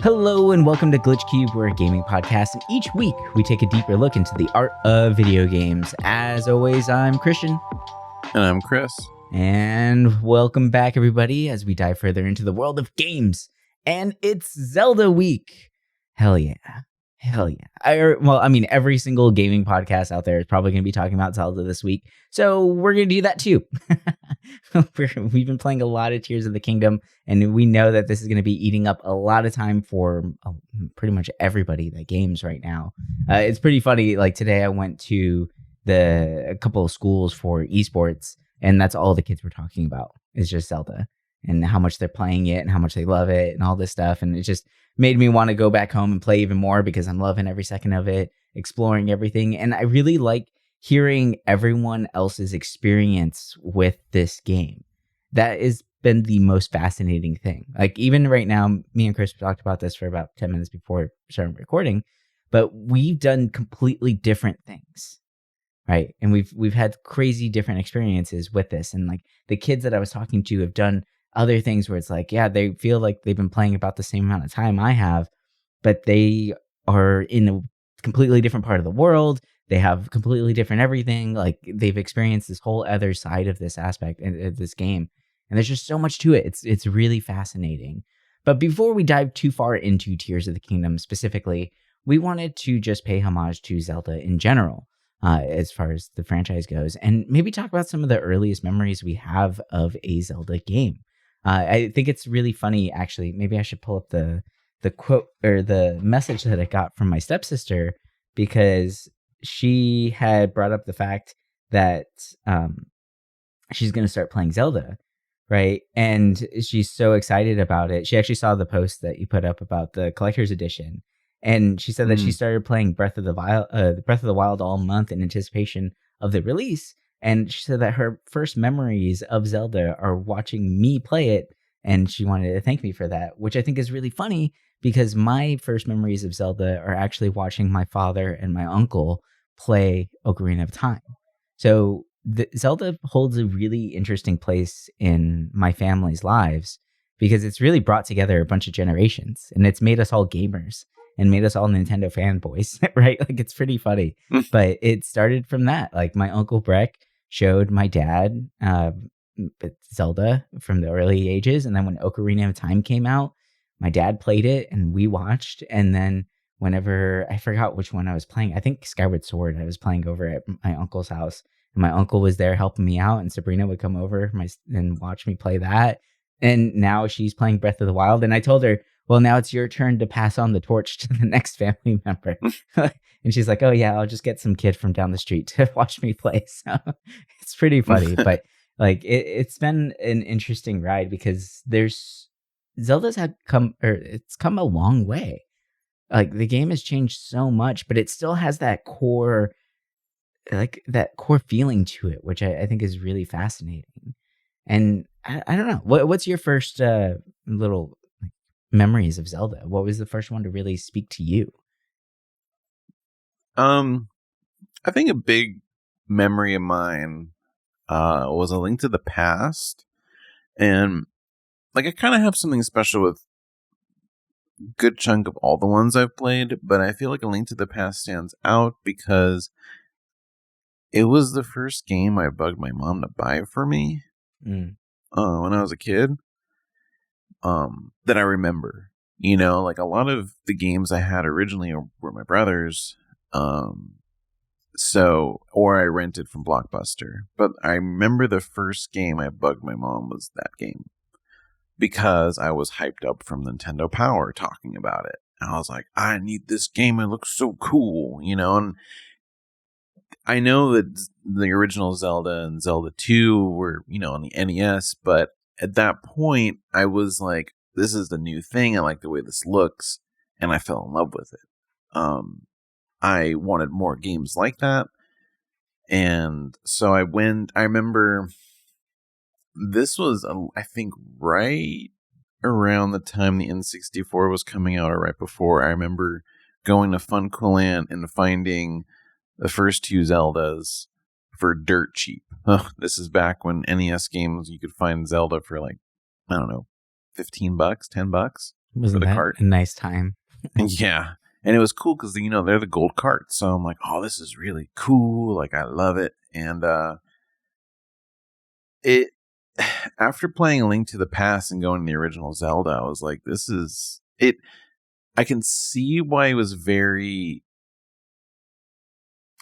Hello and welcome to Glitch Cube. We're a gaming podcast, and each week we take a deeper look into the art of video games. As always, I'm Christian. And I'm Chris. And welcome back, everybody, as we dive further into the world of games. And it's Zelda week. Hell yeah. Hell yeah. Every single gaming podcast out there is probably going to be talking about Zelda this week. So we're going to do that too. We've been playing a lot of Tears of the Kingdom, and we know that this is going to be eating up a lot of time for pretty much everybody that games right now. It's pretty funny. Like today I went to a couple of schools for esports, and that's all the kids were talking about is just Zelda and how much they're playing it and how much they love it and all this stuff. And it just made me want to go back home and play even more because I'm loving every second of it, exploring everything. And I really like hearing everyone else's experience with this game. That has been the most fascinating thing. Like even right now, me and Chris talked about this for about 10 minutes before starting recording, but we've done completely different things. Right. And we've had crazy different experiences with this. And like the kids that I was talking to have done other things where it's like, yeah, they feel like they've been playing about the same amount of time I have, but they are in a completely different part of the world. They have completely different everything. Like they've experienced this whole other side of this aspect of this game. And there's just so much to it. It's really fascinating. But before we dive too far into Tears of the Kingdom specifically, we wanted to just pay homage to Zelda in general. As far as the franchise goes, and maybe talk about some of the earliest memories we have of a Zelda game. I think it's really funny, actually. Maybe I should pull up the quote or the message that I got from my stepsister, because she had brought up the fact that she's going to start playing Zelda, right? And she's so excited about it. She actually saw the post that you put up about the collector's edition. And she said that she started playing Breath of the Wild all month in anticipation of the release. And she said that her first memories of Zelda are watching me play it. And she wanted to thank me for that, which I think is really funny because my first memories of Zelda are actually watching my father and my uncle play Ocarina of Time. So Zelda holds a really interesting place in my family's lives because it's really brought together a bunch of generations and it's made us all gamers. And made us all Nintendo fanboys, right? Like, it's pretty funny. But it started from that. Like, my Uncle Breck showed my dad Zelda from the early ages. And then when Ocarina of Time came out, my dad played it and we watched. And then whenever, I forgot which one I was playing. I think Skyward Sword I was playing over at my uncle's house. And my uncle was there helping me out. And Sabrina would come over and watch me play that. And now she's playing Breath of the Wild. And I told her, well, now it's your turn to pass on the torch to the next family member. And she's like, oh, yeah, I'll just get some kid from down the street to watch me play. So it's pretty funny. But like it's been an interesting ride because Zelda's it's come a long way. Like the game has changed so much, but it still has that core feeling to it, which I think is really fascinating. And I don't know. What's your first little memories of Zelda? What was the first one to really speak to you? I think a big memory of mine was A Link to the Past. And like I kind of have something special with a good chunk of all the ones I've played, but I feel like A Link to the Past stands out because it was the first game I bugged my mom to buy for me when I was a kid. That I remember, like a lot of the games I had originally were my brother's, or I rented from Blockbuster. But I remember the first game I bugged my mom was that game because I was hyped up from Nintendo Power talking about it. And I was like, I need this game. It looks so cool, and I know that the original Zelda and Zelda 2 were, on the NES, but at that point, I was like, this is the new thing. I like the way this looks. And I fell in love with it. I wanted more games like that. And so I remember this was, I think, right around the time the N64 was coming out or right before. I remember going to Funcoland and finding the first two Zeldas for dirt cheap. This is back when NES games, you could find Zelda for like, I don't know, $15, $10. Wasn't the that cart. a nice time? Yeah. And it was cool because, they're the gold cart. So I'm like, oh, this is really cool. Like, I love it. And it after playing A Link to the Past and going to the original Zelda, I was like, this is it. I can see why it was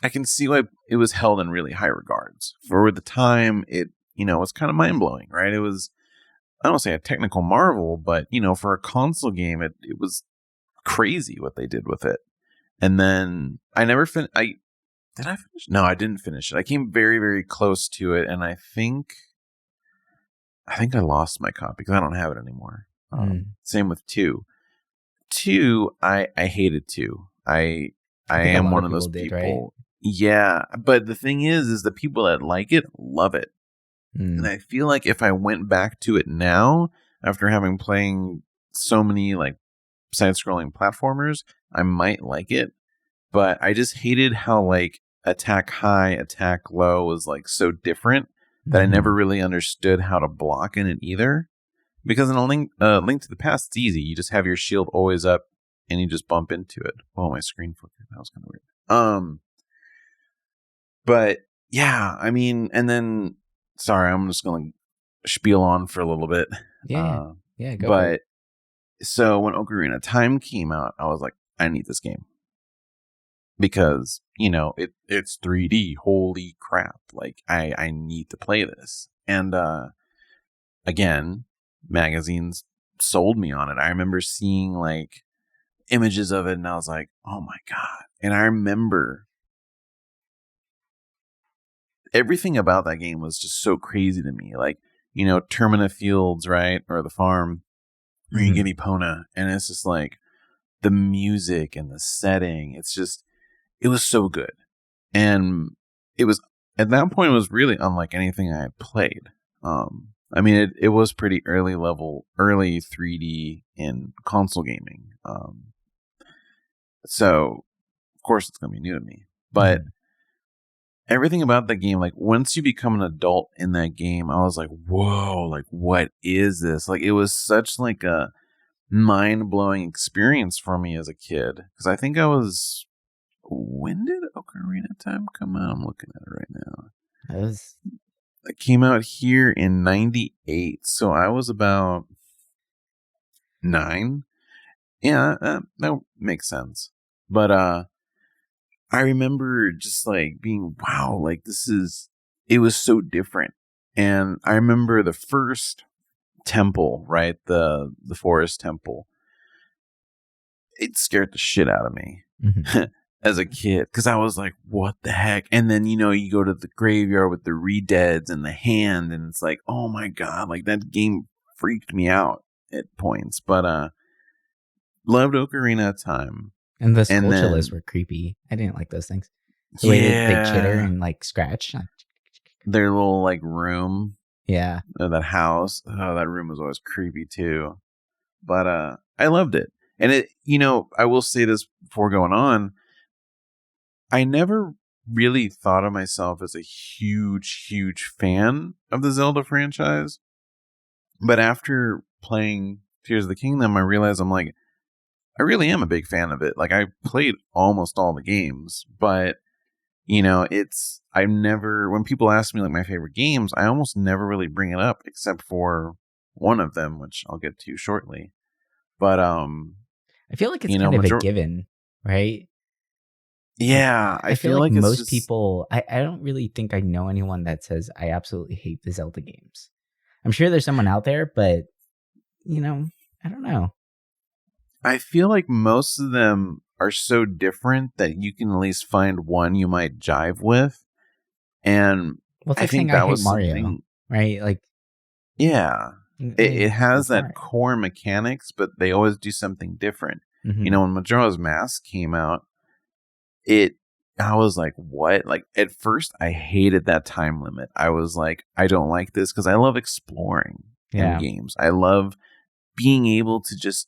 I can see why it was held in really high regards. For the time, it, was kind of mind blowing, right? It was, I don't say a technical marvel, but, for a console game, it was crazy what they did with it. And then I never finished. Did I finish? No, I didn't finish it. I came very, very close to it, and I think I lost my copy because I don't have it anymore. Same with 2. 2, I hated 2. I think a am lot one of of those people did, people. Yeah, but the thing is the people that like it love it, and I feel like if I went back to it now after having playing so many like side-scrolling platformers, I might like it. But I just hated how like attack high, attack low was like so different that I never really understood how to block in it either. Because in a Link to the Past, it's easy. You just have your shield always up and you just bump into it. Oh, my screen flickered. That was kind of weird. But yeah, I mean, and then sorry, I'm just going to spiel on for a little bit. Yeah, go for but it. So when Ocarina of Time came out, I was like, I need this game. Because, it's 3D. Holy crap. Like, I need to play this. And, again, magazines sold me on it. I remember seeing, like, images of it, and I was like, oh my God. And I remember everything about that game was just so crazy to me. Like, Termina Fields, right? Or the farm where you get Epona. And it's just like the music and the setting. It was so good. And it was, at that point, it was really unlike anything I had played. I mean, it was pretty early 3D in console gaming. So, of course, it's going to be new to me. But everything about that game, like, once you become an adult in that game, I was like, whoa, like, what is this? Like, it was such, like, a mind-blowing experience for me as a kid. Because I think I was... When did Ocarina of Time come out? I'm looking at it right now. It came out here in 98. So I was about 9. Yeah, that makes sense. But I remember just like being, wow, like it was so different. And I remember the first temple, right? The forest temple. It scared the shit out of me. As a kid, because I was like, what the heck? And then, you go to the graveyard with the re-deads and the hand, and it's like, oh my God, like that game freaked me out at points. But loved Ocarina of Time. And the Skulltulas were creepy. I didn't like those things. The way they chitter and like scratch. Their little like room. Yeah. That house. Oh, that room was always creepy too. But I loved it. And it, I will say this before going on. I never really thought of myself as a huge, huge fan of the Zelda franchise. But after playing Tears of the Kingdom, I realized I'm like, I really am a big fan of it. Like, I played almost all the games, but, when people ask me like my favorite games, I almost never really bring it up except for one of them, which I'll get to shortly. But, I feel like it's kind of a given, right? Yeah, I feel like most people, I don't really think I know anyone that says I absolutely hate the Zelda games. I'm sure there's someone out there, but, I don't know. I feel like most of them are so different that you can at least find one you might jive with. And well, it's like I think that was Mario, right? Like, yeah, it has that Mario. Core mechanics, but they always do something different. When Majora's Mask came out, I was like, what? Like, at first, I hated that time limit. I was like, I don't like this because I love exploring in games. I love being able to just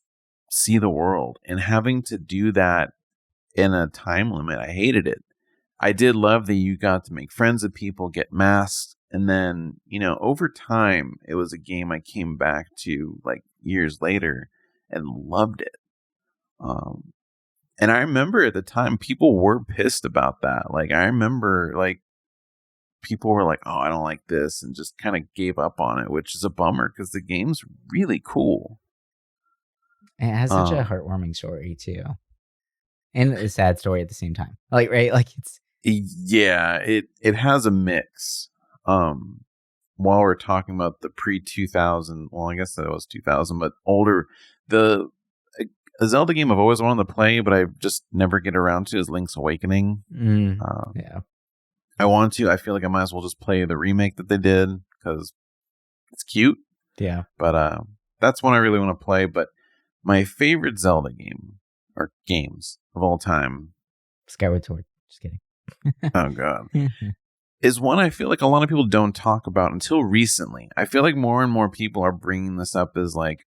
see the world, and having to do that in a time limit, I hated it. I did love that you got to make friends with people, get masks, and then, over time, it was a game I came back to like years later, and loved it. And I remember at the time people were pissed about that. Like I remember like people were like, "Oh, I don't like this," and just kind of gave up on it, which is a bummer because the game's really cool. It has such a heartwarming story too, and a sad story at the same time. Like right, like it's it has a mix. While we're talking about the pre-2000, well, I guess that was 2000, but older, a Zelda game I've always wanted to play, but I just never get around to is Link's Awakening. Yeah, I want to. I feel like I might as well just play the remake that they did because it's cute. Yeah, but that's one I really want to play. But my favorite Zelda game or games of all time, Skyward Sword. Just kidding. oh god, is one I feel like a lot of people don't talk about until recently. I feel like more and more people are bringing this up as like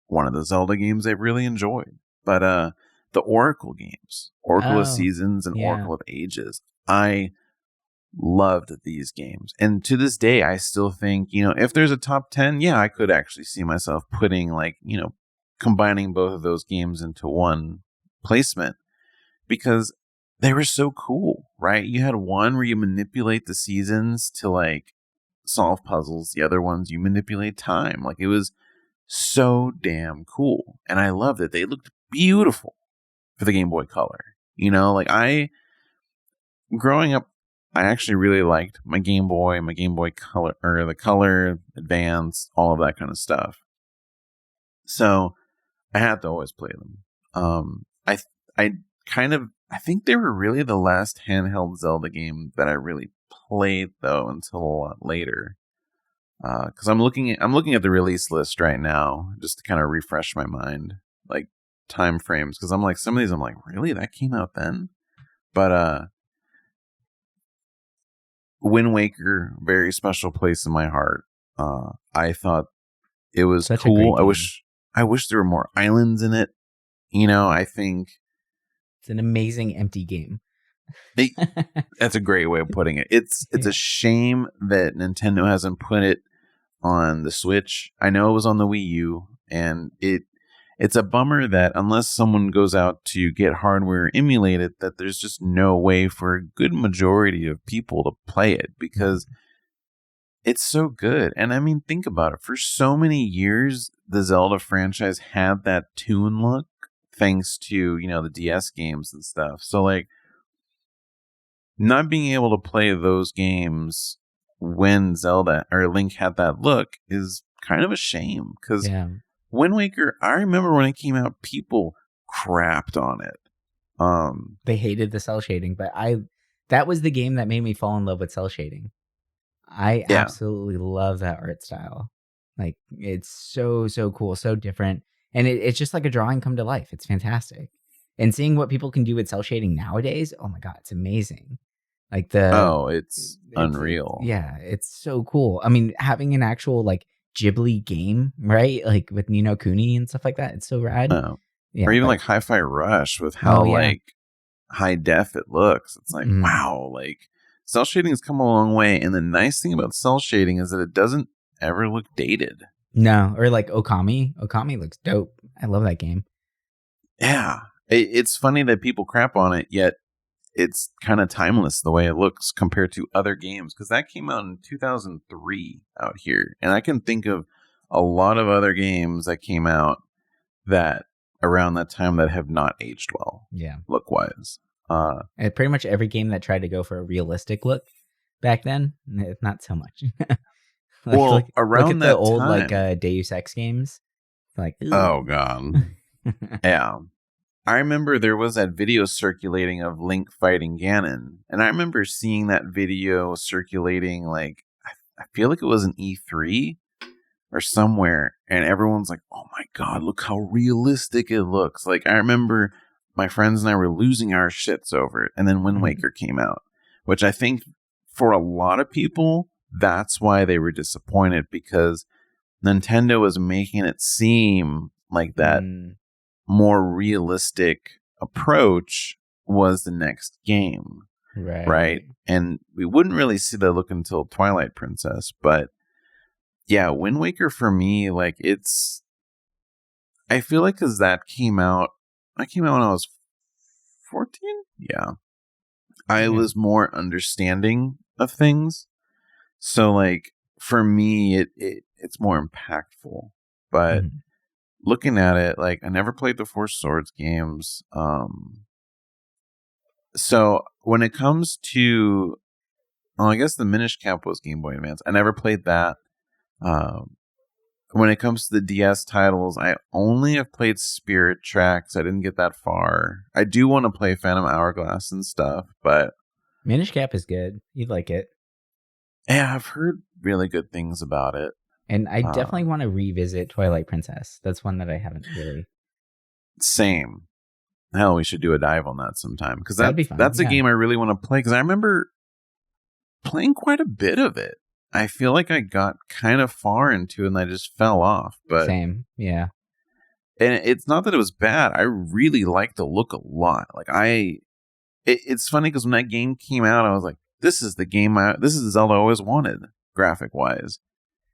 one of the Zelda games they've really enjoyed. But the Oracle games, Oracle of Seasons and Oracle of Ages, I loved these games. And to this day, I still think, if there's a top 10, yeah, I could actually see myself putting like, combining both of those games into one placement because they were so cool, right? You had one where you manipulate the seasons to like solve puzzles. The other ones you manipulate time. Like it was so damn cool. And I loved it. They looked beautiful for the Game Boy Color. Growing up, I actually really liked my Game Boy Color, or the Color, Advance, all of that kind of stuff. So I had to always play them. I think they were really the last handheld Zelda game that I really played though until a lot later. Because I'm looking at the release list right now just to kind of refresh my mind, like time frames. Because I'm like, some of these I'm like, really, that came out then? But Wind Waker, very special place in my heart. I thought it was Such cool. I wish there were more islands in it. I think it's an amazing empty game. That's a great way of putting it. It's a shame that Nintendo hasn't put it on the Switch. I know it was on the Wii U, and it's a bummer that unless someone goes out to get hardware emulated, that there's just no way for a good majority of people to play it because it's so good. And I mean, think about it. For so many years, the Zelda franchise had that toon look thanks to, the DS games and stuff. So like, not being able to play those games when Zelda or Link had that look is kind of a shame because Wind Waker, I remember when it came out, people crapped on it. They hated the cell shading, but that was the game that made me fall in love with cell shading. I absolutely love that art style. Like it's so cool, so different, and it's just like a drawing come to life. It's fantastic, and seeing what people can do with cell shading nowadays, oh my god, it's amazing. Like it's unreal. It's so cool. I mean, having an actual like Ghibli game, right? Like with Ni no Kuni and stuff like that. It's so rad. Or even like Hi-Fi Rush with how like high def it looks. It's like wow, like cell shading has come a long way. And the nice thing about cell shading is that it doesn't ever look dated. No, or like Okami. Okami looks dope. I love that game. Yeah, it's funny that people crap on it, yet it's kind of timeless the way it looks compared to other games because that came out in 2003 out here, and I can think of a lot of other games that came out that around that time that have not aged well. Look wise, and pretty much every game that tried to go for a realistic look back then, not so much. Around look at that the old time, like Deus Ex games. Like, oh god, yeah. I remember there was that video circulating of Link fighting Ganon, and I remember seeing that video circulating like I feel like it was an E3 or somewhere, and everyone's like, "Oh my god, look how realistic it looks!" Like I remember my friends and I were losing our shits over it, and then Wind Waker came out, which I think for a lot of people that's why they were disappointed because Nintendo was making it seem like that. More realistic approach was the next game, right? And we wouldn't really see that look until Twilight Princess, but yeah, Wind Waker for me, like it's I feel like because that came out when I was 14. Yeah, I Yeah. was more understanding of things. So like for me, it's more impactful. But Mhm. looking at it, like I never played the Four Swords games. So when it comes to, I guess the Minish Cap was Game Boy Advance. I never played that. Um, when it comes to the DS titles, I only have played Spirit Tracks. I didn't get that far. I do want to play Phantom Hourglass and stuff, but Minish Cap is good. You'd like it. yeah, I've heard really good things about it. And I Uh, definitely want to revisit Twilight Princess. That's one that I haven't really. Same. Hell, we should do a dive on that sometime because That'd be fun. that's a Yeah. game I really want to play because I remember playing quite a bit of it. I feel like I got kind of far into it and I just fell off. But Same. Yeah. and it's not that it was bad. I really liked the look a lot. Like it's funny because when that game came out, I was like, "This is the game. This is the Zelda I always wanted, graphic wise."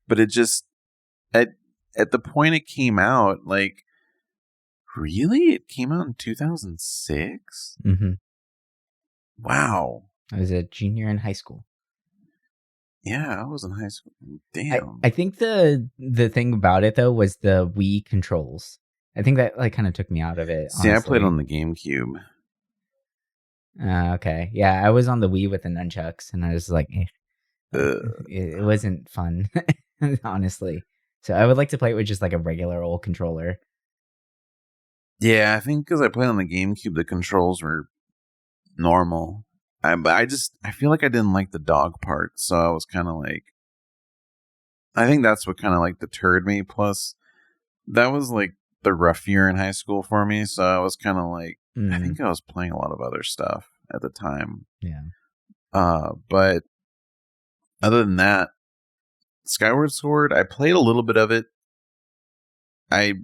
But it just at at the point it came out, like really, it came out in 2006. Mm-hmm. Wow. I was a junior in high school. Yeah, I was in high school. I, Damn. I think the thing about it though was the Wii controls. I think that like kind of took me out of it, See, I played honestly. on the GameCube. Okay. Yeah, I was on the Wii with the nunchucks and I was like Ugh. it wasn't fun, honestly. So I would like to play it with just like a regular old controller. Yeah, I think because I played on the GameCube, the controls were normal. But I feel like I didn't like the dog part, so I was kind of like, I think that's what kind of like deterred me. Plus, that was like the rough year in high school for me, so I was kind of like, I Mm, think I was playing a lot of other stuff at the time. yeah. But other than that, Skyward Sword, I played a little bit of it. I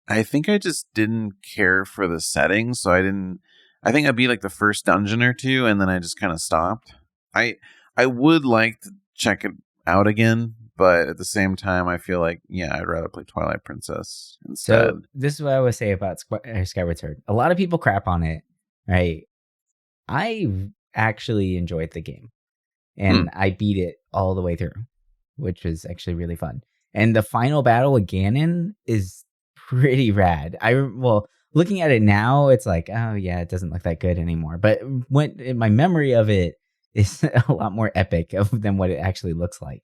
I think I just didn't care for the setting, so I didn't. I think I beat like the first dungeon or two, and then I just kind of stopped. I I would like to check it out again, but at the same time, I feel like yeah, I'd rather play Twilight Princess instead. So this is what I would say about Skyward Sword. A lot of people crap on it, right? I actually enjoyed the game Hmm. and I beat it all the way through, which was actually really fun. And the final battle with Ganon is pretty rad. Well, looking at it now, it's like, oh yeah, it doesn't look that good anymore. But when my memory of it is a lot more epic than what it actually looks like,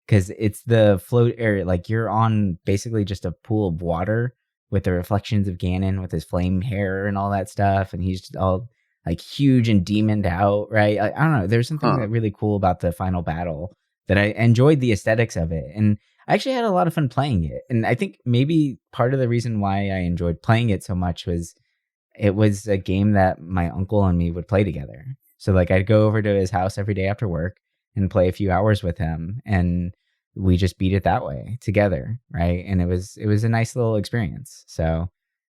because it's the float area. Like you're on basically just a pool of water with the reflections of Ganon with his flame hair and all that stuff, and he's all like huge and demoned out, right? I don't know. There's something Huh. that really cool about the final battle that I enjoyed the aesthetics of it, and I actually had a lot of fun playing it. And I think maybe part of the reason why I enjoyed playing it so much was it was a game that my uncle and me would play together. So like I'd go over to his house every day after work and play a few hours with him, and we just beat it that way together, right? And it was a nice little experience. So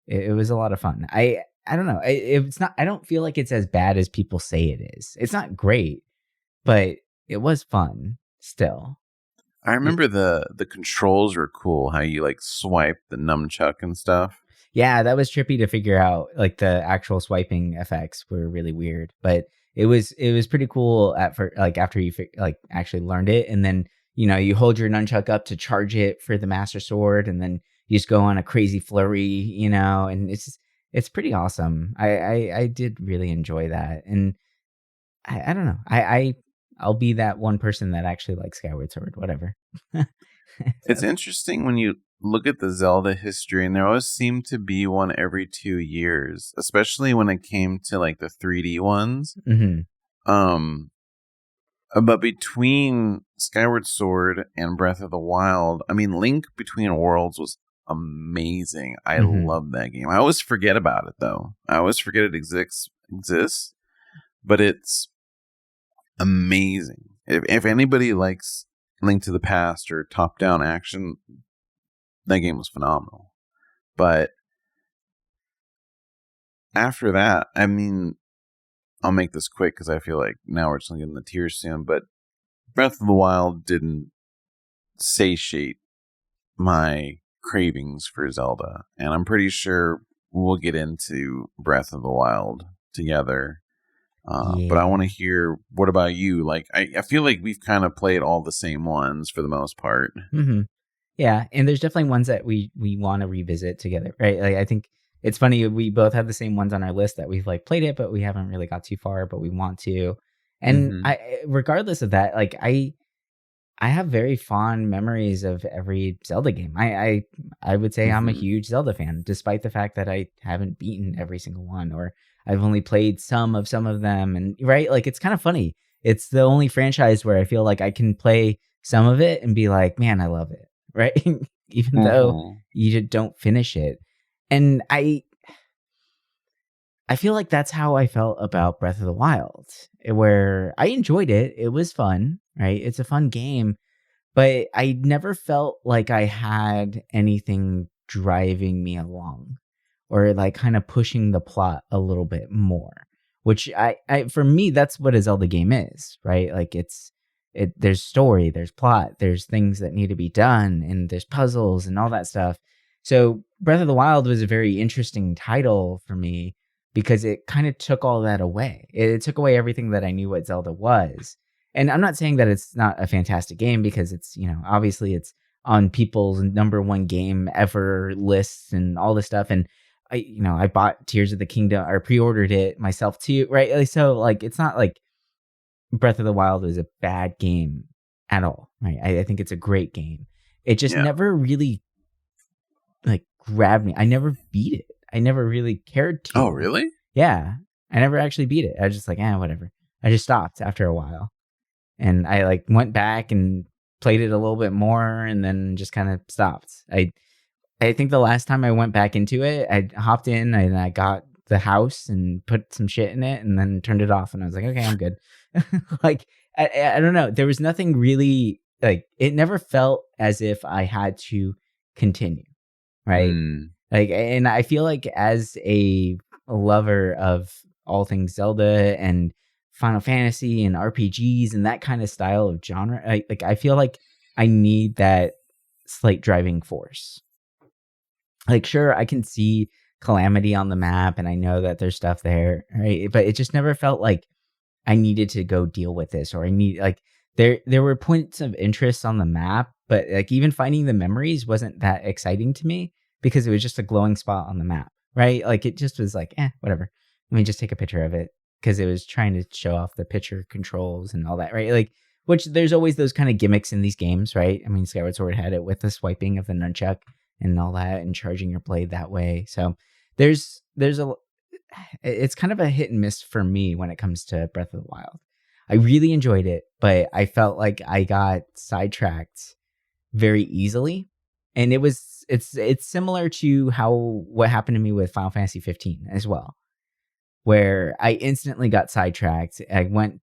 it was a lot of fun. I don't know. It's not. I don't feel like it's as bad as people say it is. It's not great, but it was fun still. I It, remember the controls were cool. How you like swipe the nunchuck and stuff. yeah, that was trippy to figure out. Like the actual swiping effects were really weird, but it was pretty cool at for like after you like actually learned it, and then you hold your nunchuck up to charge it for the master sword, and then you just go on a crazy flurry, and it's pretty awesome. I did really enjoy that, and I don't know. I'll be that one person that actually likes Skyward Sword, whatever. It's So, interesting when you look at the Zelda history, and there always seemed to be one every 2 years, especially when it came to like the 3D ones. mhm, Um, but between Skyward Sword and Breath of the Wild, I mean, Link Between Worlds was amazing. I mhm. love that game. I always forget about it though. I always forget it exists, but it's amazing. If anybody likes Link to the Past or top down action, that game was phenomenal. But after that, I mean, I'll make this quick because I feel like now we're just going to get in the tears soon. But Breath of the Wild didn't satiate my cravings for Zelda, and I'm pretty sure we'll get into Breath of the Wild together. But I want to Yeah. hear, what about you? Like, I feel like we've kind of played all the same ones for the most part. Hmm. Yeah, and there's definitely ones that we want to revisit together, right? Like I think it's funny we both have the same ones on our list that we've like played it, but we haven't really got too far, but we want to. And Mm-hmm. I, regardless of that, like I have very fond memories of every Zelda game. I would say I'm a Mm-hmm. huge Zelda fan, despite the fact that I haven't beaten every single one, or I've only played some of them. And right, like it's kind of funny. It's the only franchise where I feel like I can play some of it and be like, man, I love it, right? Even though Mm-hmm. you just don't finish it. And I feel like that's how I felt about Breath of the Wild, where I enjoyed it. It was fun, right? It's a fun game, but I never felt like I had anything driving me along or like kind of pushing the plot a little bit more, which I for me, that's what a Zelda game is, right? Like there's story, there's plot, there's things that need to be done, and there's puzzles and all that stuff. So Breath of the Wild was a very interesting title for me because it kind of took all that away. It took away everything that I knew what Zelda was. And I'm not saying that it's not a fantastic game because it's, obviously it's on people's number one game ever lists and all this stuff. And I bought Tears of the Kingdom or pre-ordered it myself too, right? So like, it's not like Breath of the Wild is a bad game at all, right? I think it's a great game. It just Yeah. never really like grabbed me. I never beat it. I never really cared Oh, to. really? Yeah, I never actually beat it. I was just like, whatever. I just stopped after a while. And I like went back and played it a little bit more and then just kind of stopped. I think the last time I went back into it, I hopped in and I got the house and put some shit in it and then turned it off and I was like, okay, I'm good. Like I don't know. There was nothing really like it never felt as if I had to continue, right? Mm. Like and I feel like as a lover of all things Zelda and Final Fantasy and RPGs and that kind of style of genre, I feel like I need that slight driving force. Like, sure, I can see Calamity on the map and I know that there's stuff there, right? But it just never felt like I needed to go deal with this or I need like there were points of interest on the map, but like even finding the memories wasn't that exciting to me because it was just a glowing spot on the map, right? Like it just was like, whatever. Let me just take a picture of it because it was trying to show off the picture controls and all that, right? Like which there's always those kind of gimmicks in these games, right? I mean, Skyward Sword had it with the swiping of the nunchuck and all that and charging your blade that way. So there's a it's kind of a hit and miss for me when it comes to Breath of the Wild. I really enjoyed it, but I felt like I got sidetracked very easily. And it's similar to how what happened to me with Final Fantasy 15 as well, where I instantly got sidetracked. I went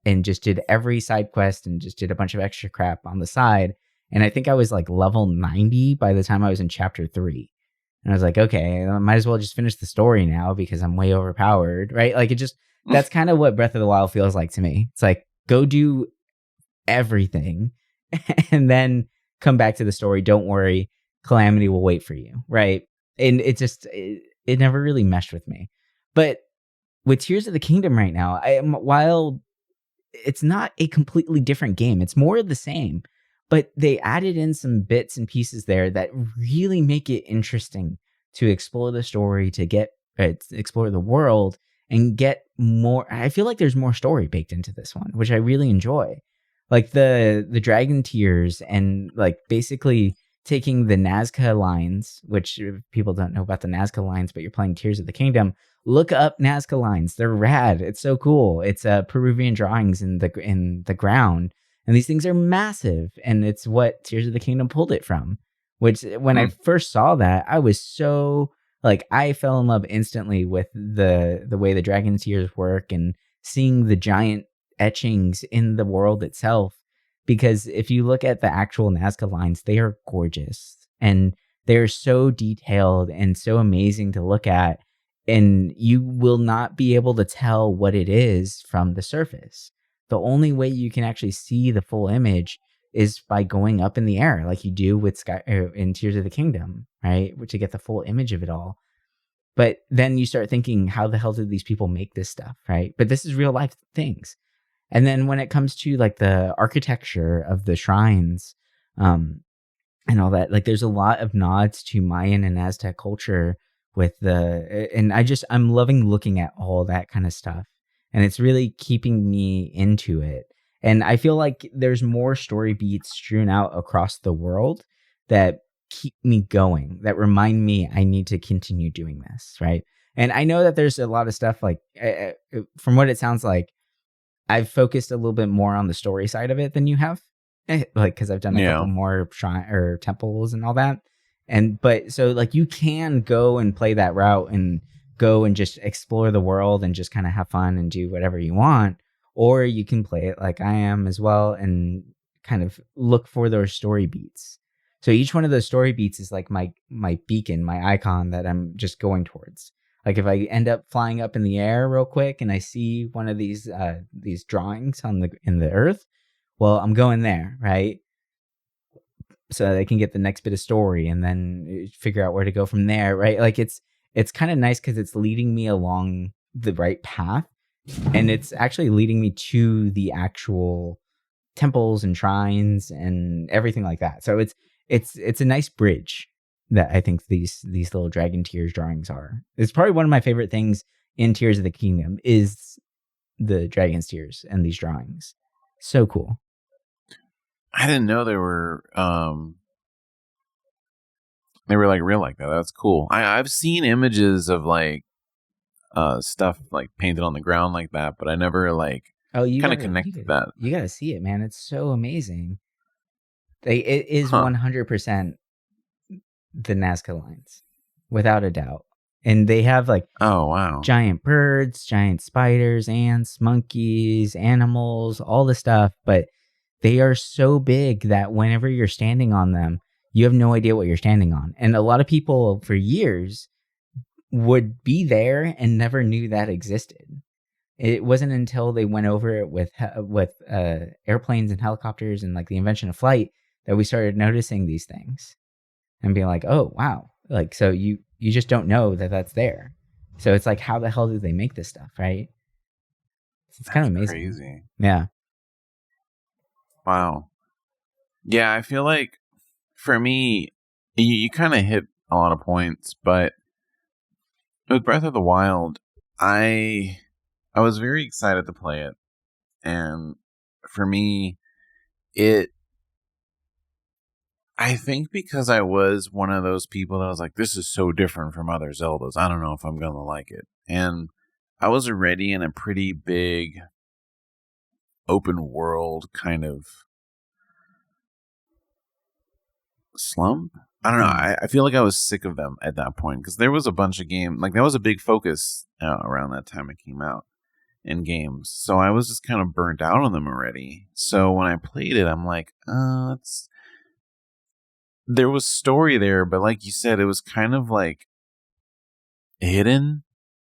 and just did every side quest and just did a bunch of extra crap on the side. And I think I was like level 90 by the time I was in chapter 3. And I was like, okay, I might as well just finish the story now because I'm way overpowered, right? Like it just that's kind of what Breath of the Wild feels like to me. It's like go do everything and then come back to the story. Don't worry, Calamity will wait for you, right? And it never really meshed with me. But with Tears of the Kingdom right now, while it's not a completely different game, it's more of the same, but they added in some bits and pieces there that really make it interesting to explore the story, to get explore the world and get more. I feel like there's more story baked into this one, which I really enjoy. Like the dragon tears and like basically taking the Nazca lines, which people don't know about the Nazca lines, but you're playing Tears of the Kingdom. Look up Nazca lines; they're rad. It's so cool. It's Peruvian drawings in the ground, and these things are massive. And it's what Tears of the Kingdom pulled it from. Which when I Hmm. first saw that, I was so like I fell in love instantly with the way the dragon tears work and seeing the giant etchings in the world itself. Because if you look at the actual Nazca lines, they are gorgeous and they're so detailed and so amazing to look at. And you will not be able to tell what it is from the surface. The only way you can actually see the full image is by going up in the air like you do with Sky in Tears of the Kingdom, right? To get the full image of it all. But then you start thinking, how the hell did these people make this stuff, right? But this is real life things. And then when it comes to like the architecture of the shrines, and all that, like there's a lot of nods to Mayan and Aztec culture with and I'm loving looking at all that kind of stuff. And it's really keeping me into it. And I feel like there's more story beats strewn out across the world that keep me going, that remind me I need to continue doing this, right? And I know that there's a lot of stuff like, from what it sounds like, I've focused a little bit more on the story side of it than you have, like because I've done a couple more shrine or temples and all that. But so like you can go and play that route and go and just explore the world and just kind of have fun and do whatever you want, or you can play it like I am as well and kind of look for those story beats. So each one of those story beats is like my beacon, my icon that I'm just going towards. Like if I end up flying up in the air real quick and I see one of these drawings in the earth, well, I'm going there, right? So that I can get the next bit of story and then figure out where to go from there, right? Like it's kind of nice because it's leading me along the right path, and it's actually leading me to the actual temples and shrines and everything like that. So it's a nice bridge that I think these little Dragon Tears drawings are. It's probably one of my favorite things in Tears of the Kingdom is the Dragon's Tears and these drawings. So cool. I didn't know they were like real like that. That's cool. I've seen images of like stuff like painted on the ground like that, but I never like kind of connected that. You gotta see it, man. It's so amazing. It is 100% the Nazca lines, without a doubt. And they have like giant birds, giant spiders, ants, monkeys, animals, all the stuff, but they are so big that whenever you're standing on them, you have no idea what you're standing on. And a lot of people for years would be there and never knew that existed. It wasn't until they went over it with airplanes and helicopters and like the invention of flight that we started noticing these things and being like, oh, wow. Like, so you just don't know that that's there. So it's like, how the hell did they make this stuff, right? It's kind of amazing. Crazy. Yeah. Wow. Yeah, I feel like for me, you kind of hit a lot of points, but with Breath of the Wild, I was very excited to play it. And for me, I think because I was one of those people that was like, this is so different from other Zeldas. I don't know if I'm going to like it. And I was already in a pretty big open world kind of slump. I don't know. I feel like I was sick of them at that point because there was a bunch of games. Like, that was a big focus around that time it came out in games. So I was just kind of burnt out on them already. So when I played it, I'm like, there was story there, but like you said, it was kind of like hidden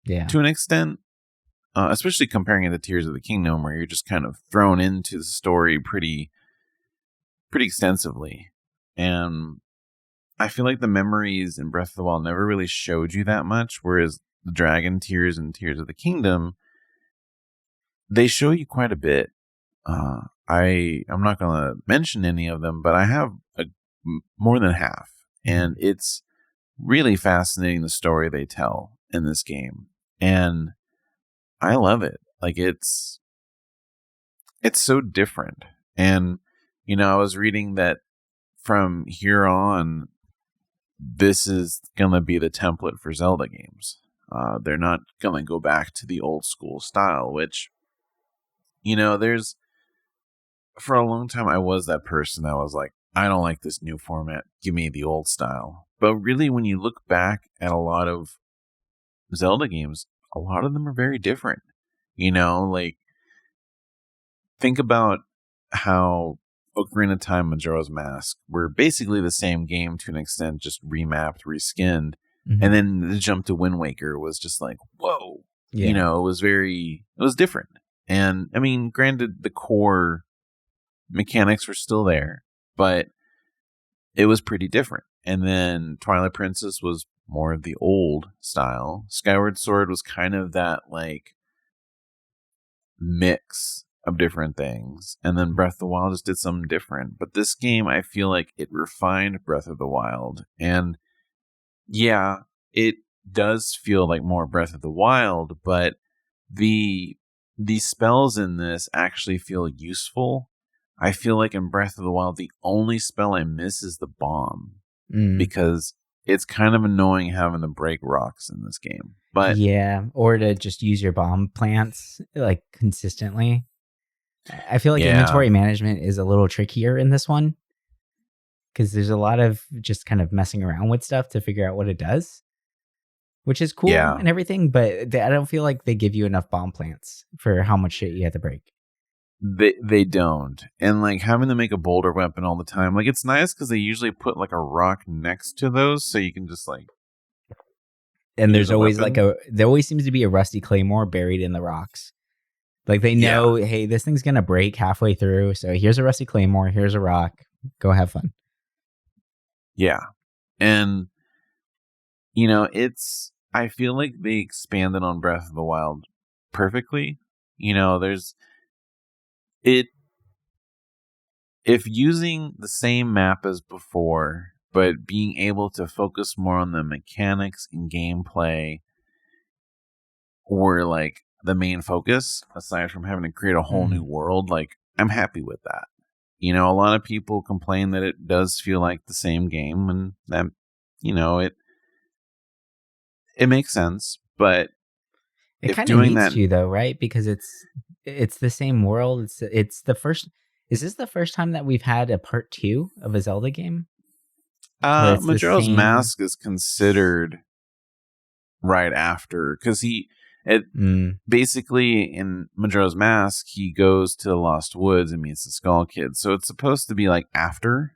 to an extent, especially comparing it to Tears of the Kingdom, where you're just kind of thrown into the story pretty extensively. And I feel like the memories in Breath of the Wild never really showed you that much, whereas the Dragon Tears and Tears of the Kingdom, they show you quite a bit. I'm not going to mention any of them, but I have more than half, and it's really fascinating the story they tell in this game, and I love it. Like, it's so different. And I was reading that from here on, this is gonna be the template for Zelda games. They're not gonna go back to the old school style, which there's, for a long time I was that person that was like, I don't like this new format. Give me the old style. But really, when you look back at a lot of Zelda games, a lot of them are very different. Like, think about how Ocarina of Time, Majora's Mask were basically the same game to an extent, just remapped, reskinned. Mm-hmm. And then the jump to Wind Waker was just like, whoa. Yeah. It was different. And I mean, granted, the core mechanics were still there, but it was pretty different. And then Twilight Princess was more of the old style. Skyward Sword was kind of that like mix of different things. And then Breath of the Wild just did something different. But this game, I feel like it refined Breath of the Wild. And yeah, it does feel like more Breath of the Wild, but the spells in this actually feel useful. I feel like in Breath of the Wild, the only spell I miss is the bomb because it's kind of annoying having to break rocks in this game. But yeah, or to just use your bomb plants like consistently. I feel like inventory management is a little trickier in this one because there's a lot of just kind of messing around with stuff to figure out what it does, which is cool and everything. But I don't feel like they give you enough bomb plants for how much shit you have to break. They don't. And like having to make a boulder weapon all the time, like it's nice because they usually put like a rock next to those so you can just like. And there's always there always seems to be a rusty claymore buried in the rocks. Like they know, hey, this thing's going to break halfway through. So here's a rusty claymore. Here's a rock. Go have fun. Yeah. And, you know, I feel like they expanded on Breath of the Wild perfectly. You know, if using the same map as before, but being able to focus more on the mechanics and gameplay were like the main focus, aside from having to create a whole new world, like I'm happy with that. You know, a lot of people complain that it does feel like the same game, and that, you know, it makes sense, but it kind of needs to, though, right? Because it's the same world. It's the first. Is this the first time that we've had a part 2 of a Zelda game? Majora's Mask is considered right after, because basically in Majora's Mask he goes to the Lost Woods and meets the Skull Kid, so it's supposed to be like after.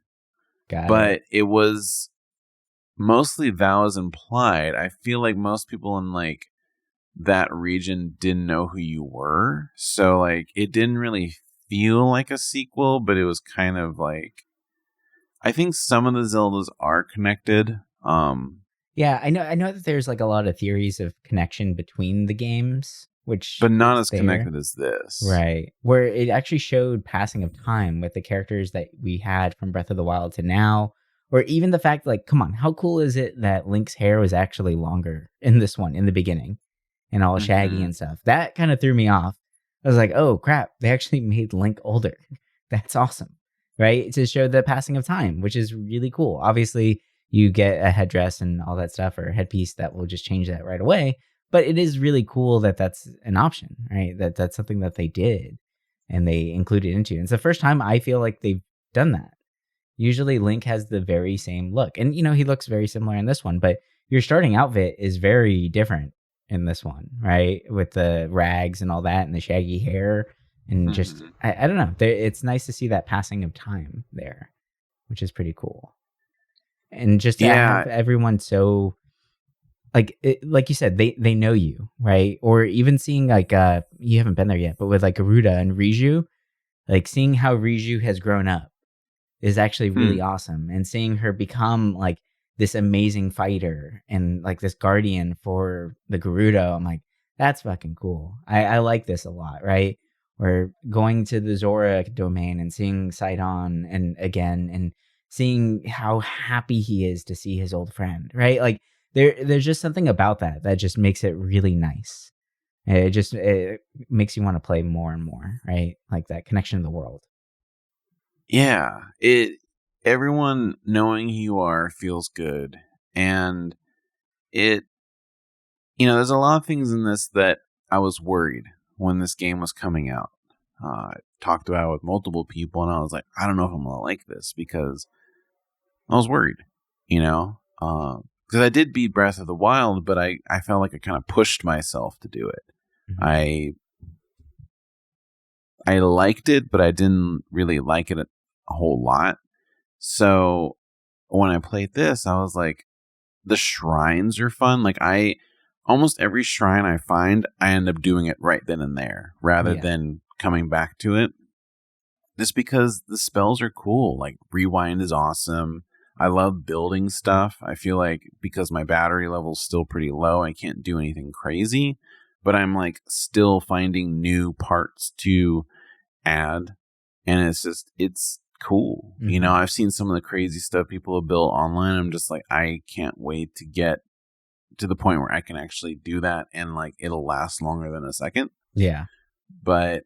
But it was mostly that was implied. I feel like most people in like that region didn't know who you were, so like it didn't really feel like a sequel, but it was kind of like, I think some of the Zeldas are connected. Yeah, I know that there's like a lot of theories of connection between the games, but not as connected as this, right? Where it actually showed passing of time with the characters that we had from Breath of the Wild to now, or even the fact, like, come on, how cool is it that Link's hair was actually longer in this one in the beginning, and all shaggy and stuff? That kind of threw me off. I was like, oh crap, they actually made Link older. That's awesome, right? To show the passing of time, which is really cool. Obviously, you get a headdress and all that stuff, or a headpiece that will just change that right away. But it is really cool that that's an option, right? That's something that they did and they included into. And it's the first time I feel like they've done that. Usually Link has the very same look. And, you know, he looks very similar in this one, but your starting outfit is very different in this one, right? With the rags and all that and the shaggy hair. And just, I don't know. It's nice to see that passing of time there, which is pretty cool. And just to have everyone so, like you said, they know you, right? Or even seeing like, you haven't been there yet, but with like Garuda and Riju, like seeing how Riju has grown up is actually really awesome. And seeing her become like this amazing fighter and like this guardian for the Gerudo, I'm like, that's fucking cool. I like this a lot, right? Or going to the Zora domain and seeing Sidon and seeing how happy he is to see his old friend, right? Like there's just something about that just makes it really nice. It makes you want to play more and more, right? Like that connection to the world. Yeah, everyone knowing who you are feels good, and there's a lot of things in this that I was worried when this game was coming out. I talked about it with multiple people, and I was like, I don't know if I'm gonna like this, because I was worried, because I did beat Breath of the Wild, but I felt like I kind of pushed myself to do it. Mm-hmm. I liked it, but I didn't really like it a whole lot. So when I played this, I was like, the shrines are fun. Like almost every shrine I find, I end up doing it right then and there rather than coming back to it. just because the spells are cool. Like rewind is awesome. I love building stuff. I feel like because my battery level's still pretty low, I can't do anything crazy, but I'm like still finding new parts to add, and it's cool. You know, I've seen some of the crazy stuff people have built online. I'm just like, I can't wait to get to the point where I can actually do that, and like it'll last longer than a second. Yeah. But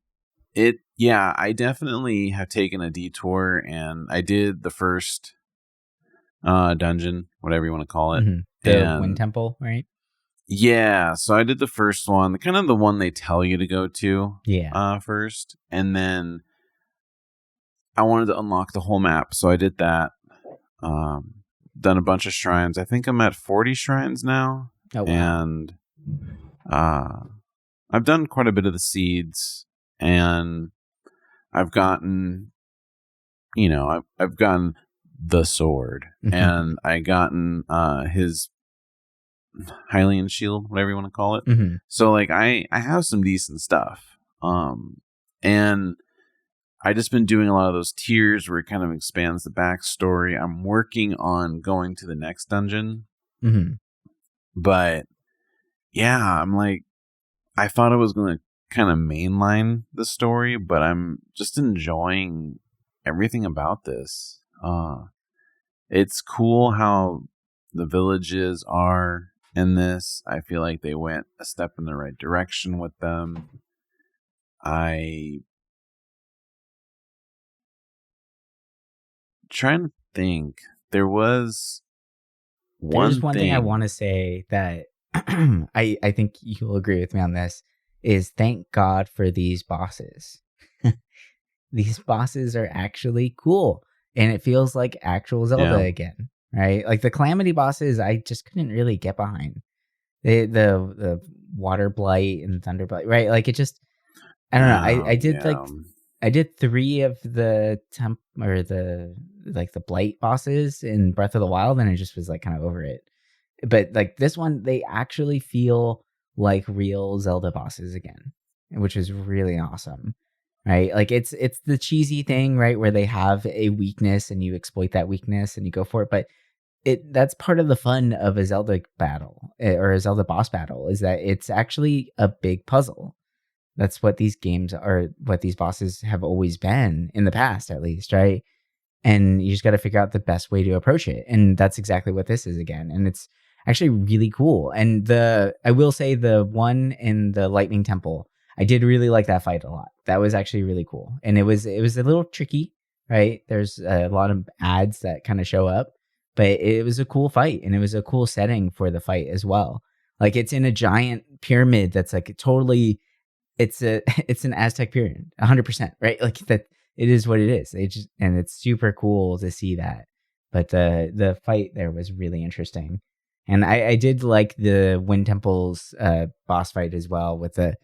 I definitely have taken a detour, and I did the first dungeon, whatever you want to call it. The Wind Temple, right? Yeah, so I did the first one, kind of the one they tell you to go to first, and then I wanted to unlock the whole map, so I did that. Done a bunch of shrines. I think I'm at 40 shrines now. Oh, wow. And I've done quite a bit of the seeds, and I've gotten, I've gotten the sword, and I gotten his Hylian shield, whatever you want to call it. So like I have some decent stuff. And I just been doing a lot of those tiers where it kind of expands the backstory. I'm working on going to the next dungeon. But yeah, I'm like, I thought I was going to kind of mainline the story, but I'm just enjoying everything about this. It's cool how the villages are in this. I feel like they went a step in the right direction with them. Trying to think. There's one thing I want to say that I think you'll agree with me on this is thank God for these bosses. These bosses are actually cool, and it feels like actual Zelda again, right? Like the Calamity bosses, I just couldn't really get behind. The Water Blight and Thunder Blight, right? Like it just, I don't know. I did 3 of the the Blight bosses in Breath of the Wild, and I just was like kind of over it. But like this one, they actually feel like real Zelda bosses again, which is really awesome, right? Like it's the cheesy thing, right, where they have a weakness and you exploit that weakness and you go for it. But that's part of the fun of a Zelda battle or a Zelda boss battle, is that it's actually a big puzzle. That's what these games are, what these bosses have always been in the past, at least, right? And you just got to figure out the best way to approach it. And that's exactly what this is again. And it's actually really cool. And I will say the one in the Lightning Temple, I did really like that fight a lot. That was actually really cool. And it was a little tricky, right? There's a lot of ads that kind of show up, but it was a cool fight, and it was a cool setting for the fight as well. Like it's in a giant pyramid that's like totally, it's an Aztec pyramid, 100%, right? Like that, it is what it is. And it's super cool to see that. But the fight there was really interesting, and I did like the Wind Temple's boss fight as well, with the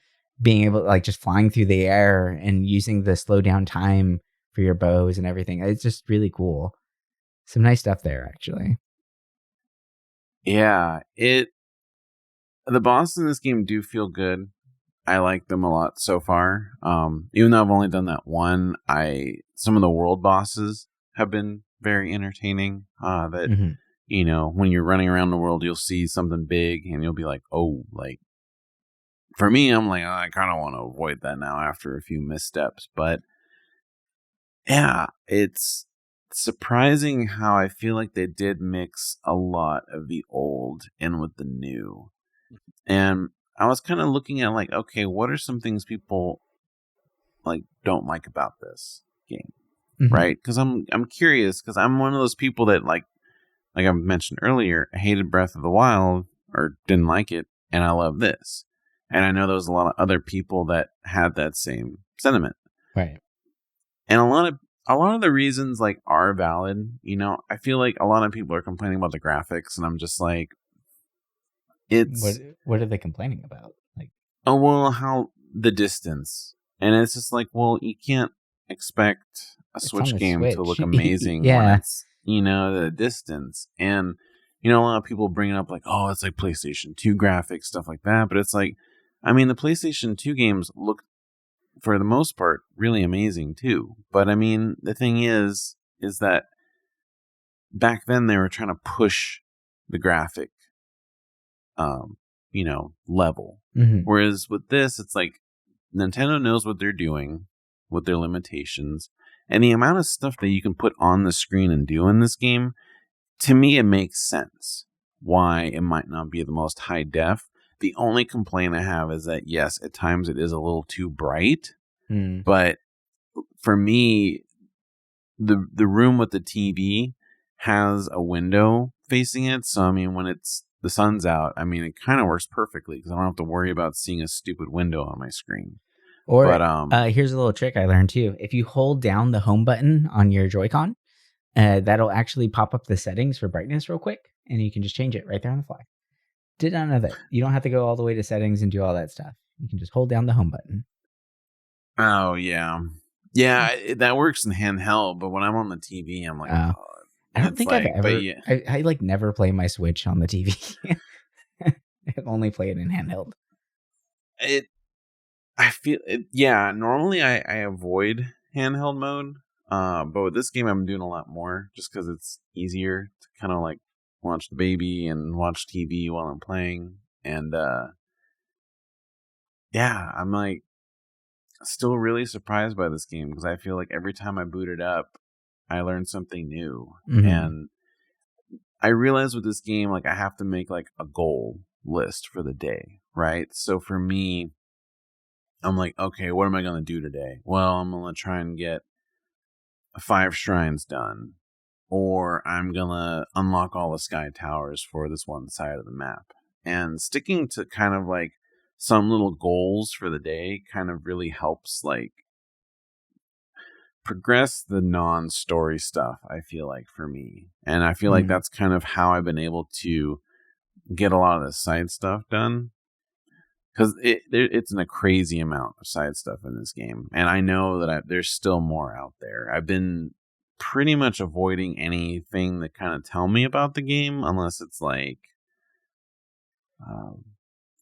being able to, like, just flying through the air and using the slow down time for your bows and everything. It's just really cool. Some nice stuff there, actually. Yeah, the bosses in this game do feel good. I like them a lot so far. Even though I've only done that one, some of the world bosses have been very entertaining. When you're running around the world, you'll see something big and you'll be like, oh, like, for me, I'm like, I kind of want to avoid that now after a few missteps. But yeah, it's surprising how I feel like they did mix a lot of the old in with the new. And I was kind of looking at like, okay, what are some things people like don't like about this game, right? Because I'm curious, because I'm one of those people that like I mentioned earlier, hated Breath of the Wild or didn't like it, and I love this. And I know there was a lot of other people that had that same sentiment, right? And a lot of the reasons like are valid. I feel like a lot of people are complaining about the graphics, and I'm just like, what are they complaining about? Like, oh, well, how the distance. And it's just like, well, you can't expect a Switch game to look amazing when it's, the distance. And, a lot of people bring it up like, oh, it's like PlayStation 2 graphics, stuff like that. But it's like, I mean, the PlayStation 2 games look for the most part, really amazing too. But I mean, the thing is that back then they were trying to push the graphic, level. Mm-hmm. Whereas with this, it's like Nintendo knows what they're doing with their limitations, and the amount of stuff that you can put on the screen and do in this game, to me, it makes sense why it might not be the most high def. The only complaint I have is that, yes, at times it is a little too bright, but for me, the room with the TV has a window facing it. So, I mean, when the sun's out, I mean, it kind of works perfectly because I don't have to worry about seeing a stupid window on my screen. Or But here's a little trick I learned too. If you hold down the home button on your Joy-Con, that'll actually pop up the settings for brightness real quick, and you can just change it right there on the fly. Did not know that. You don't have to go all the way to settings and do all that stuff. You can just hold down the home button. Oh, yeah. Yeah, that works in handheld, but when I'm on the TV, I'm like, I don't think I've ever. Yeah. I like never play my Switch on the TV. I only play it in handheld. I feel it. Yeah, normally I avoid handheld mode, but with this game, I'm doing a lot more just because it's easier to kind of like watch the baby and watch TV while I'm playing, and yeah, I'm like still really surprised by this game because I feel like every time I boot it up, I learn something new, and I realize with this game, like I have to make like a goal list for the day, right? So for me, I'm like, okay, what am I going to do today? Well, I'm going to try and get 5 shrines done, or I'm going to unlock all the sky towers for this one side of the map. And sticking to kind of like some little goals for the day kind of really helps like progress the non-story stuff, I feel like, for me. And I feel like that's kind of how I've been able to get a lot of the side stuff done. Because it's in a crazy amount of side stuff in this game. And I know that there's still more out there. I've been pretty much avoiding anything that kind of tell me about the game, unless it's like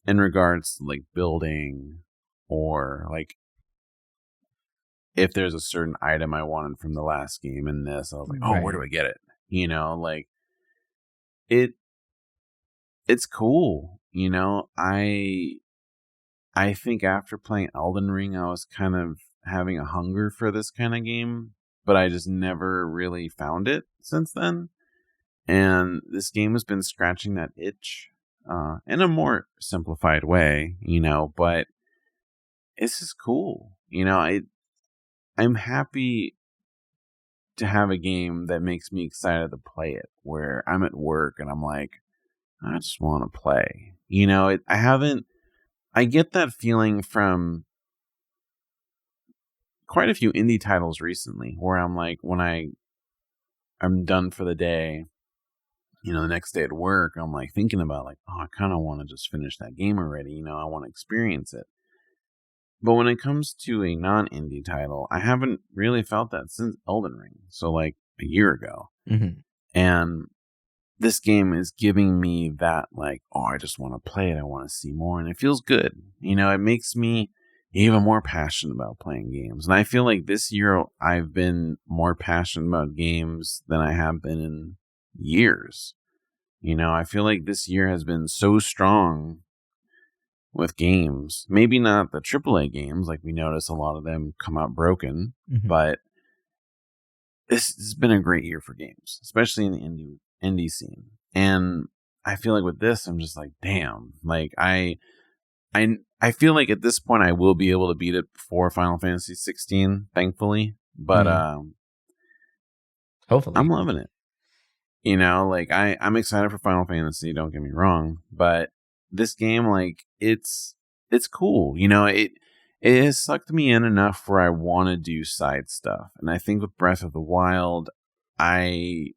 in regards to like building, or like if there's a certain item I wanted from the last game in this, I was like, oh, where do I get it? You know, like it's cool. You know, I think after playing Elden Ring, I was kind of having a hunger for this kind of game, but I just never really found it since then. And this game has been scratching that itch in a more simplified way, you know, but it's just cool. You know, I'm happy to have a game that makes me excited to play it, where I'm at work and I'm like, I just want to play. You know, I get that feeling from quite a few indie titles recently, where I'm like, when I'm done for the day, you know, the next day at work, I'm like thinking about like, oh, I kind of want to just finish that game already. You know, I want to experience it. But when it comes to a non-indie title, I haven't really felt that since Elden Ring. So like a year ago. And this game is giving me that like, oh, I just want to play it. I want to see more. And it feels good. You know, it makes me even more passionate about playing games. And I feel like this year I've been more passionate about games than I have been in years. You know, I feel like this year has been so strong with games. Maybe not the AAA games, like we notice a lot of them come out broken, but this has been a great year for games, especially in the indie scene. And I feel like with this, I'm just like, damn, like I feel like at this point I will be able to beat it before Final Fantasy 16, thankfully. But hopefully, I'm loving it. You know, like I'm excited for Final Fantasy, don't get me wrong, but this game, like it's cool. You know, it has sucked me in enough where I want to do side stuff. And I think with Breath of the Wild, I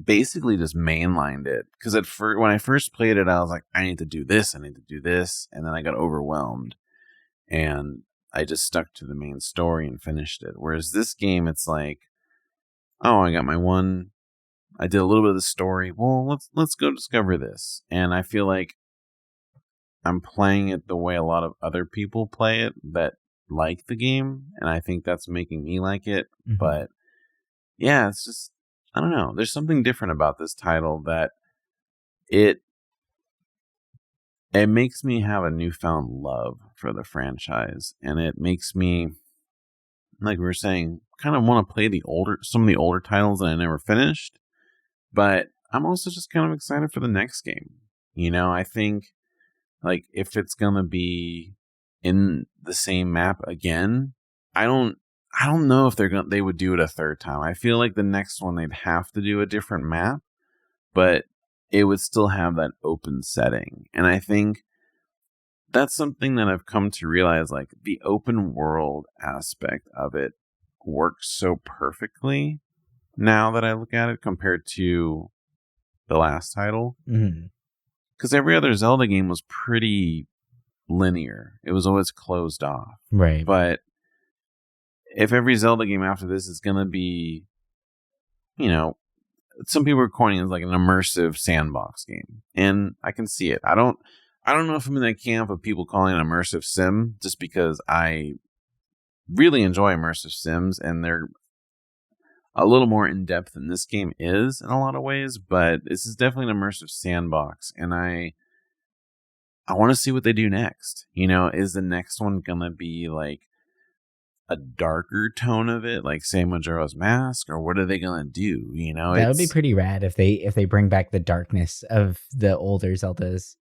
basically just mainlined it, because when I first played it, I was like, I need to do this, and then I got overwhelmed, and I just stuck to the main story and finished it. Whereas this game, it's like, oh, I got my one, I did a little bit of the story. Well, let's go discover this, and I feel like I'm playing it the way a lot of other people play it that like the game, and I think that's making me like it. Mhm. But yeah, it's just, I don't know. There's something different about this title that it makes me have a newfound love for the franchise, and it makes me, like we were saying, kind of want to play some of the older titles that I never finished. But I'm also just kind of excited for the next game. I think, like, if it's gonna be in the same map again, I don't know if they would do it a third time. I feel like the next one they'd have to do a different map, but it would still have that open setting. And I think that's something that I've come to realize, like, the open world aspect of it works so perfectly now that I look at it compared to the last title. Because every other Zelda game was pretty linear. It was always closed off. Right. But if every Zelda game after this is going to be, some people are coining it as like an immersive sandbox game. And I can see it. I don't know if I'm in that camp of people calling it immersive sim, just because I really enjoy immersive sims, and they're a little more in depth than this game is in a lot of ways. But this is definitely an immersive sandbox, and I want to see what they do next. Is the next one gonna be like a darker tone of it, like say Majora's Mask, or what are they gonna do? That would be pretty rad if they bring back the darkness of the older Zeldas.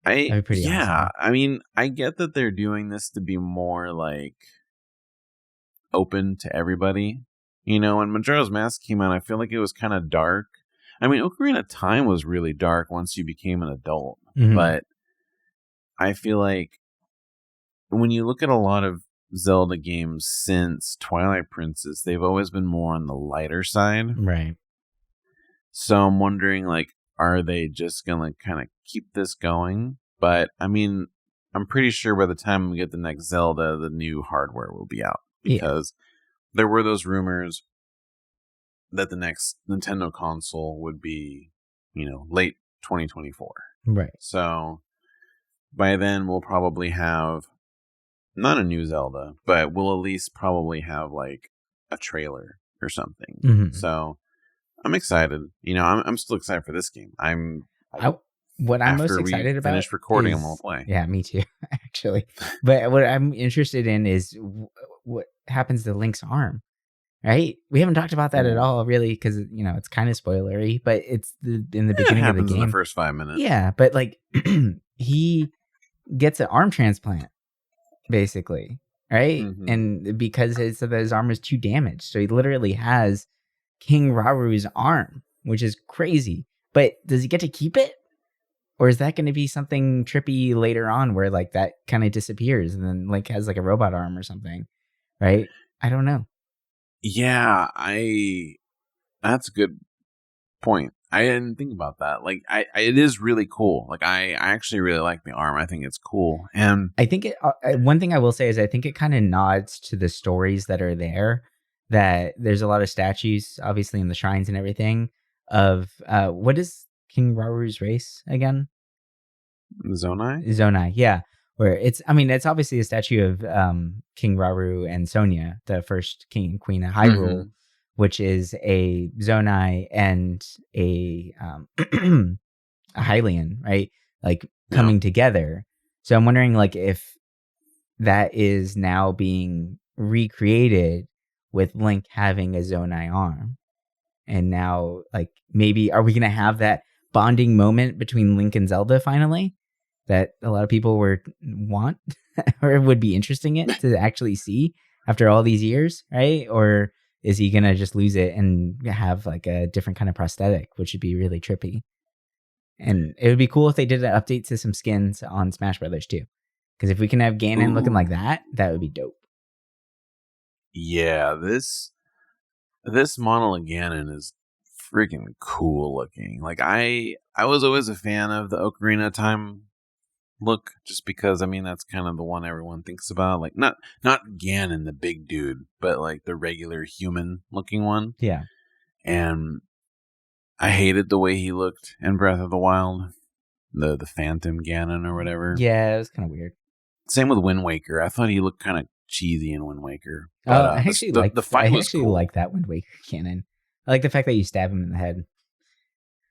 That'd be pretty awesome. I mean, I get that they're doing this to be more like open to everybody. When Majora's Mask came out, I feel like it was kind of dark. I mean, Ocarina of Time was really dark once you became an adult, but I feel like when you look at a lot of Zelda games since Twilight Princess, they've always been more on the lighter side. Right. So I'm wondering, like, are they just going to kind of keep this going? But, I mean, I'm pretty sure by the time we get the next Zelda, the new hardware will be out. Because there were those rumors that the next Nintendo console would be, late 2024. Right. So by then we'll probably have not a new Zelda, but we'll at least probably have like a trailer or something. So I'm excited. I'm still excited for this game. What I'm most excited about. Finish recording, I'm gonna play. Yeah, me too, actually. But what I'm interested in is what happens to Link's arm. Right? We haven't talked about that at all, really, because it's kind of spoilery. But it's in the beginning of the game. In the first 5 minutes. Yeah, but like he gets an arm transplant, basically, right? And because his arm was too damaged, so he literally has King Raru's arm, which is crazy. But does he get to keep it? Or is that going to be something trippy later on where like that kind of disappears and then Link has like a robot arm or something, right? I don't know. Yeah, that's a good point. I didn't think about that. Like, it is really cool. Like, I actually really like the arm. I think it's cool. And I think one thing I will say is I think it kind of nods to the stories that are there, that there's a lot of statues, obviously in the shrines and everything, of what is King Raru's race again? Zonai, yeah. Where it's obviously a statue of King Raru and Sonia, the first king and queen of Hyrule, which is a Zonai and a Hylian, right? Like coming together. So I'm wondering, like, if that is now being recreated with Link having a Zonai arm, and now, like, maybe are we gonna have that bonding moment between Link and Zelda finally? That a lot of people want or would be interesting to actually see after all these years, right? Or is he gonna just lose it and have like a different kind of prosthetic, which would be really trippy? And it would be cool if they did an update to some skins on Smash Brothers too, because if we can have Ganon looking like that, that would be dope. Yeah, this model of Ganon is freaking cool looking. Like, I was always a fan of the Ocarina of Time look, just because that's kind of the one everyone thinks about. Like, not Ganon, the big dude, but like the regular human looking one. Yeah. And I hated the way he looked in Breath of the Wild. the Phantom Ganon or whatever. Yeah, it was kind of weird. Same with Wind Waker. I thought he looked kind of cheesy in Wind Waker. Oh, But I actually the fight was cool. like that Wind Waker canon. I like the fact that you stab him in the head.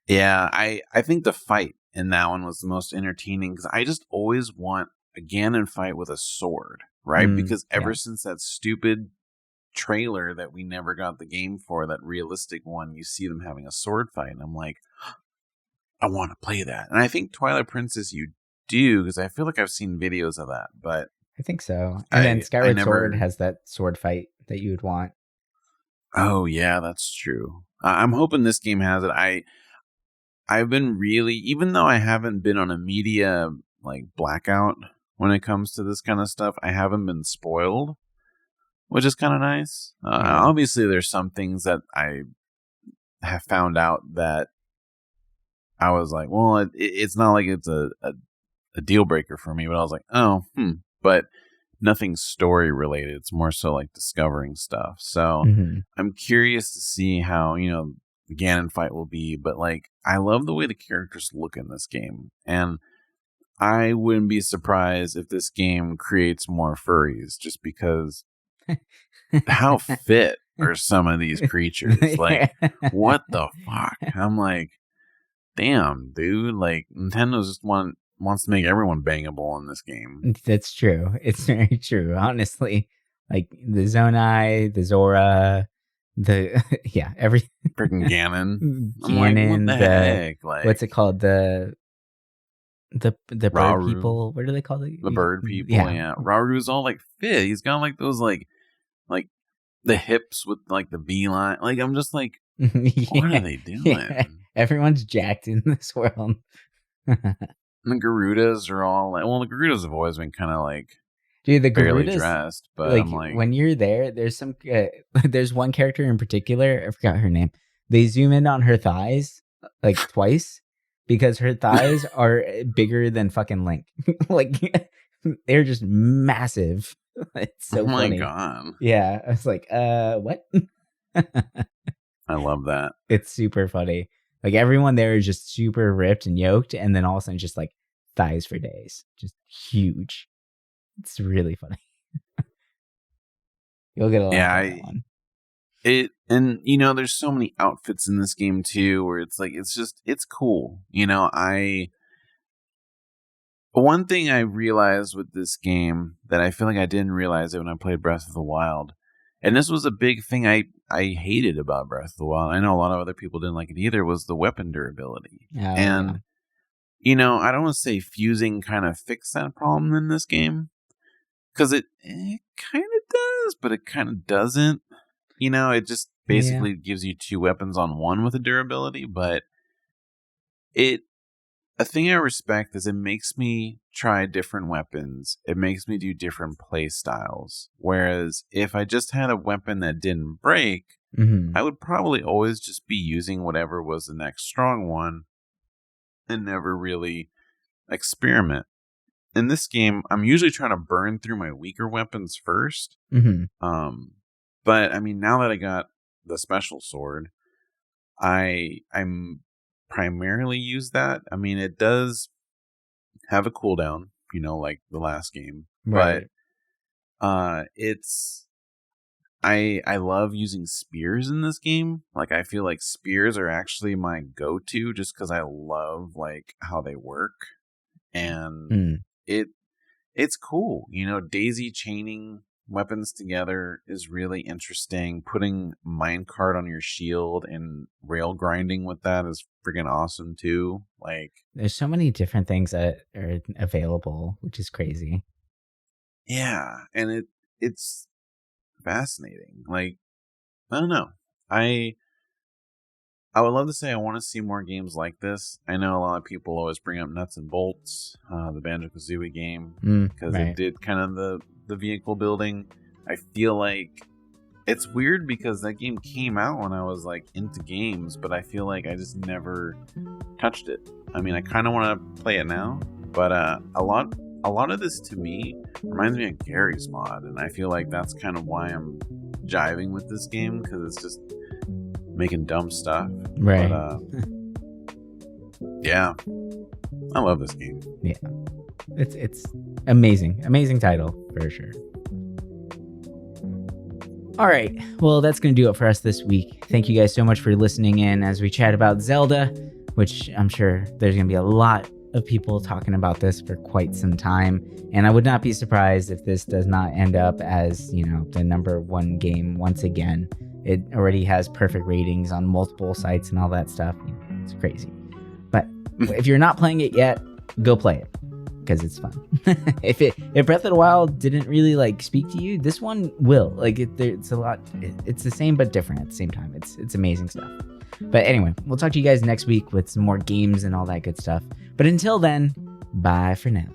Yeah, I think the fight in that one was the most entertaining because I just always want a Ganon fight with a sword, right? Because ever since that stupid trailer that we never got the game for, that realistic one, you see them having a sword fight, and I'm like, I want to play that. And I think Twilight Princess you do, because I feel like I've seen videos of that, but I think so. And then Skyward Sword has that sword fight that you would want. Oh yeah, that's true. I'm hoping this game has it. I've been really, even though I haven't been on a media like blackout when it comes to this kind of stuff, I haven't been spoiled, which is kind of nice. Obviously, there's some things that I have found out that I was like, well, it's not like it's a deal breaker for me, but I was like, oh, but nothing story related. It's more so like discovering stuff. So I'm curious to see how, the Ganon fight will be, but like, I love the way the characters look in this game. And I wouldn't be surprised if this game creates more furries just because how fit are some of these creatures? Like, what the fuck? I'm like, damn, dude. Like, Nintendo just wants to make everyone bangable in this game. That's true. It's very true. Honestly, like the Zonai, the Zora, every freaking Ganon. Ganon, like, what the heck? Like, what's it called? The bird people. What do they call it? The bird people. Yeah. Raru's all like fit. He's got like those like the hips with like the beeline. Like, I'm just like, what are they doing? Yeah. Everyone's jacked in this world. The Garudas are all like, well, the Garudas have always been kind of like, dude, the barely Garudas, dressed, but like, I'm like, when you're there, there's some, there's one character in particular, I forgot her name. They zoom in on her thighs like twice because her thighs are bigger than fucking Link. Like, they're just massive. It's so funny. My God. Yeah, I was like, what? I love that. It's super funny. Like, everyone there is just super ripped and yoked, and then all of a sudden just like thighs for days. Just huge. It's really funny. You'll get a lot of that one. There's so many outfits in this game too, where it's like, it's cool. One thing I realized with this game that I feel like I didn't realize it when I played Breath of the Wild, and this was a big thing I hated about Breath of the Wild. I know a lot of other people didn't like it either, was the weapon durability. I don't want to say fusing kind of fixed that problem in this game, because it kind of does, but it kind of doesn't. It just basically gives you two weapons on one with a durability, but a thing I respect is it makes me try different weapons. It makes me do different play styles. Whereas if I just had a weapon that didn't break, I would probably always just be using whatever was the next strong one and never really experiment. In this game, I'm usually trying to burn through my weaker weapons first. But I mean, now that I got the special sword, I'm primarily use that. I mean, it does have a cooldown, like the last game, right. But I love using spears in this game. Like, I feel like spears are actually my go-to just because I love like how they work, and it's cool. Daisy chaining weapons together is really interesting. Putting minecart on your shield and rail grinding with that is freaking awesome too. Like, there's so many different things that are available, which is crazy. Yeah, and it's fascinating. Like, I don't know. I would love to say I want to see more games like this. I know a lot of people always bring up Nuts and Bolts, the Banjo-Kazooie game, because it did kind of the vehicle building. I feel like it's weird because that game came out when I was like into games, but I feel like I just never touched it. I mean, I kind of want to play it now, but a lot of this to me reminds me of Gary's Mod, and I feel like that's kind of why I'm jiving with this game, because it's just making dumb stuff. Right. But, yeah. I love this game. Yeah. It's amazing title for sure. All right, well, that's going to do it for us this week. Thank you guys so much for listening in as we chat about Zelda, which I'm sure there's going to be a lot of people talking about this for quite some time. And I would not be surprised if this does not end up as, the number one game once again. It already has perfect ratings on multiple sites and all that stuff. It's crazy. But if you're not playing it yet, go play it. Because it's fun. If Breath of the Wild didn't really speak to you, this one will. It's a lot. It's the same but different at the same time. It's amazing stuff. But anyway, we'll talk to you guys next week with some more games and all that good stuff. But until then, bye for now.